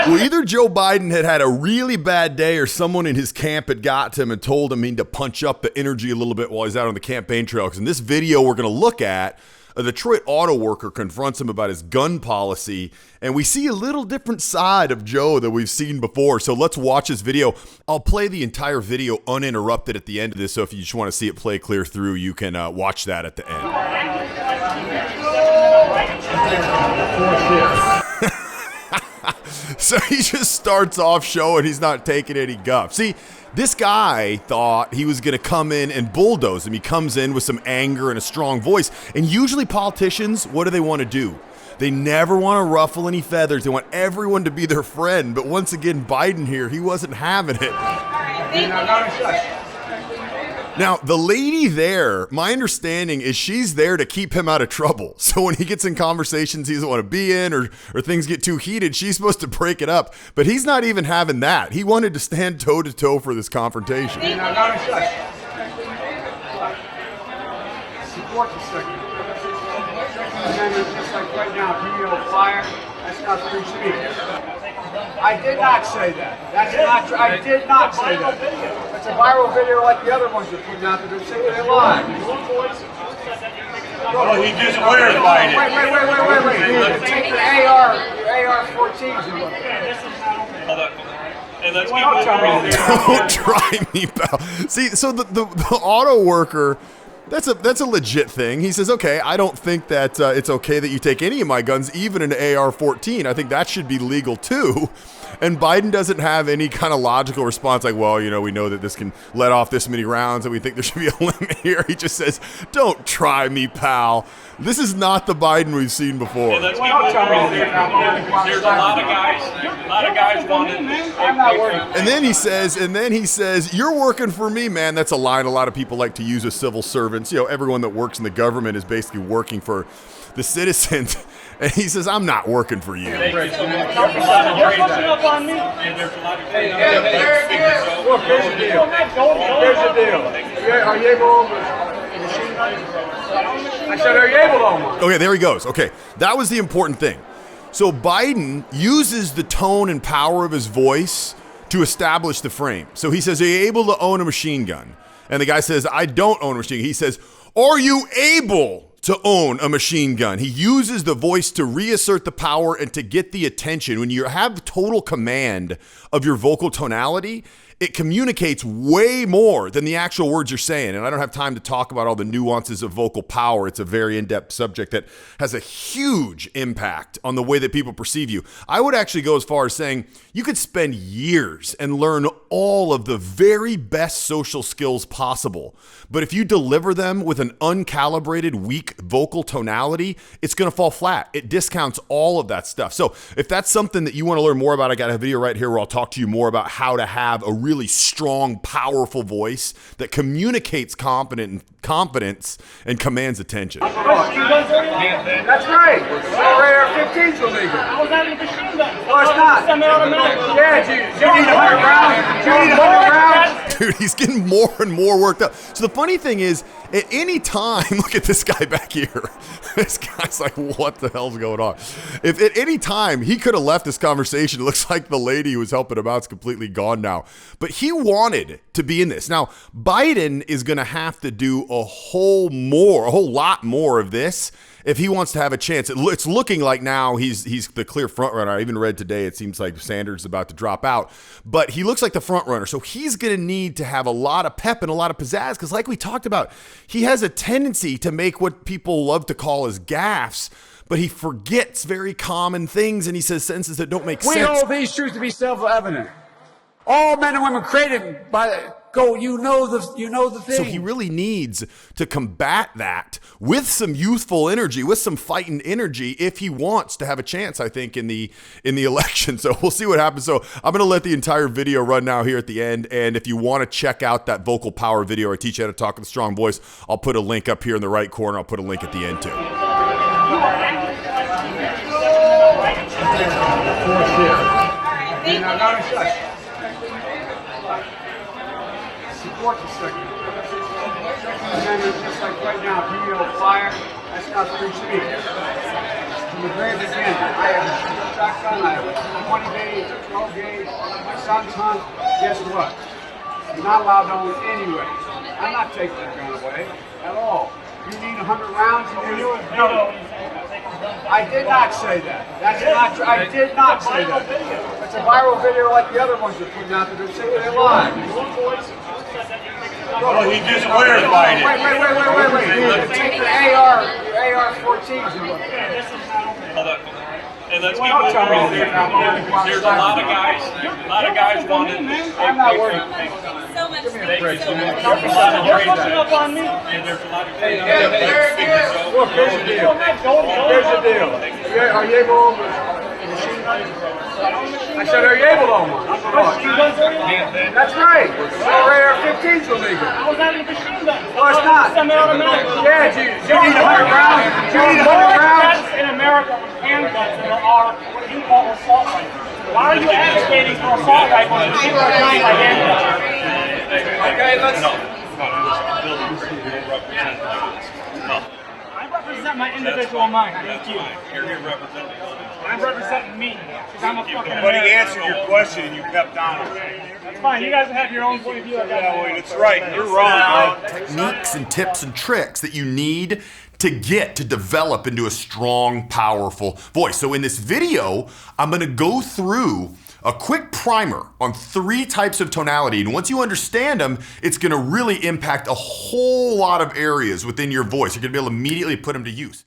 Well, either Joe Biden had a really bad day or someone in his camp had got to him and told him he need to punch up the energy a little bit while he's out on the campaign trail. Because in this video we're going to look at, a Detroit auto worker confronts him about his gun policy, and we see a little different side of Joe that we've seen before. So let's watch this video. I'll play the entire video uninterrupted at the end of this, so if you just want to see it play clear through, you can watch that at the end. So he just starts off showing he's not taking any guff. See, this guy thought he was going to come in and bulldoze him. He comes in with some anger and a strong voice. And usually politicians, what do they want to do? They never want to ruffle any feathers. They want everyone to be their friend. But once again, Biden here, he wasn't having it. Now, the lady there, my understanding is she's there to keep him out of trouble. So when he gets in conversations he doesn't want to be in or things get too heated, she's supposed to break it up. But he's not even having that. He wanted to stand toe-to-toe for this confrontation. Support the Second Amendment, just like right now, video fire, that's not free speech. I did not say that. That's not true. I did not say that. It's a viral video like the other ones you're putting out there. They're saying they lie. Well, he just clarified it. Wait. Take the AR-14s and look. And let's Don't try me, pal. See, so the auto worker, that's a legit thing. He says, okay, I don't think that it's okay that you take any of my guns, even an AR-14. I think that should be legal too. And Biden doesn't have any kind of logical response like, well, you know, we know that this can let off this many rounds and we think there should be a limit here. He just says, don't try me, pal. This is not the Biden we've seen before. Yeah, there's a lot of guys wanting this. And then he says, you're working for me, man. That's a line a lot of people like to use as civil servants. You know, everyone that works in the government is basically working for the citizens. And he says, I'm not working for you. Look, here's the deal. Are you able to machine gun? I said, are you able to? Okay, there he goes. Okay, that was the important thing. So Biden uses the tone and power of his voice to establish the frame. So he says, are you able to own a machine gun? And the guy says, I don't own a machine gun. He says, are you able to own a machine gun? He uses the voice to reassert the power and to get the attention. When you have total command of your vocal tonality, it communicates way more than the actual words you're saying. And I don't have time to talk about all the nuances of vocal power. It's a very in-depth subject that has a huge impact on the way that people perceive you. I would actually go as far as saying you could spend years and learn all of the very best social skills possible. But if you deliver them with an uncalibrated, weak vocal tonality, it's going to fall flat. It discounts all of that stuff. So if that's something that you want to learn more about, I got a video right here where I'll talk to you more about how to have a really strong, powerful voice that communicates confidence and commands attention. That's right. AR-15's illegal. I was having a machine gun. No, it's not. Yeah, do you need 100 rounds? Do you need 100 rounds? Dude, he's getting more and more worked up. So the funny thing is, at any time, look at this guy back here. This guy's like, what the hell's going on? If at any time he could have left this conversation, it looks like the lady who was helping him out is completely gone now. But he wanted to be in this. Now, Biden is going to have to do a whole lot more of this if he wants to have a chance. It's looking like now he's the clear front runner. I even read today it seems like Sanders is about to drop out, but he looks like the front runner. So he's going to need to have a lot of pep and a lot of pizzazz because like we talked about, he has a tendency to make what people love to call as gaffes, but he forgets very common things and he says sentences that don't make sense. We hold these truths to be self-evident. All men and women created by you know the thing. So he really needs to combat that with some youthful energy, with some fighting energy, if he wants to have a chance, I think, in the election. So we'll see what happens. So I'm going to let the entire video run now here at the end. And if you want to check out that vocal power video, I teach you how to talk with a strong voice. I'll put a link up here in the right corner. I'll put a link at the end too. Support the Second Amendment, just like right now, video fire, that's not free speech. From the very beginning, I have shotgun. I have a 20 gauge, a 12 gauge. My son's hunt. Guess what? You're not allowed to own it anyway. I'm not taking that gun away at all. You need 100 rounds. No, I did not say that. That's not true. I did not say that. It's a viral video like the other ones you're putting out there. They're saying they're live. Well, he just clarified it. Wait. Take the AR-14s and look at it. And let's keep moving. There's a lot of guys wanting. I'm not worried. So much. There's a lot of Look, here's the deal. Here's the deal. Are you able to machine gun? I said, are you able to own one? That's right. AR-15s are legal. I was having a machine gun. Well, it's not. Yeah, do you need 100 rounds? Do you need 100 rounds? In America, with handguns that are what you call assault rifles. Why are you advocating for assault rifles when people are dying by handguns? Okay, let's. I represent my individual mind. Thank you. You're here representing. I'm representing me because I'm a fucking But he American. answered your question and you kept on. That's fine. You guys have your own point of view. Yeah, well, that's right. You're wrong, bro. Techniques and tips and tricks that you need to get to develop into a strong, powerful voice. So in this video, I'm gonna go through a quick primer on 3 types of tonality. And once you understand them, it's gonna really impact a whole lot of areas within your voice. You're gonna be able to immediately put them to use.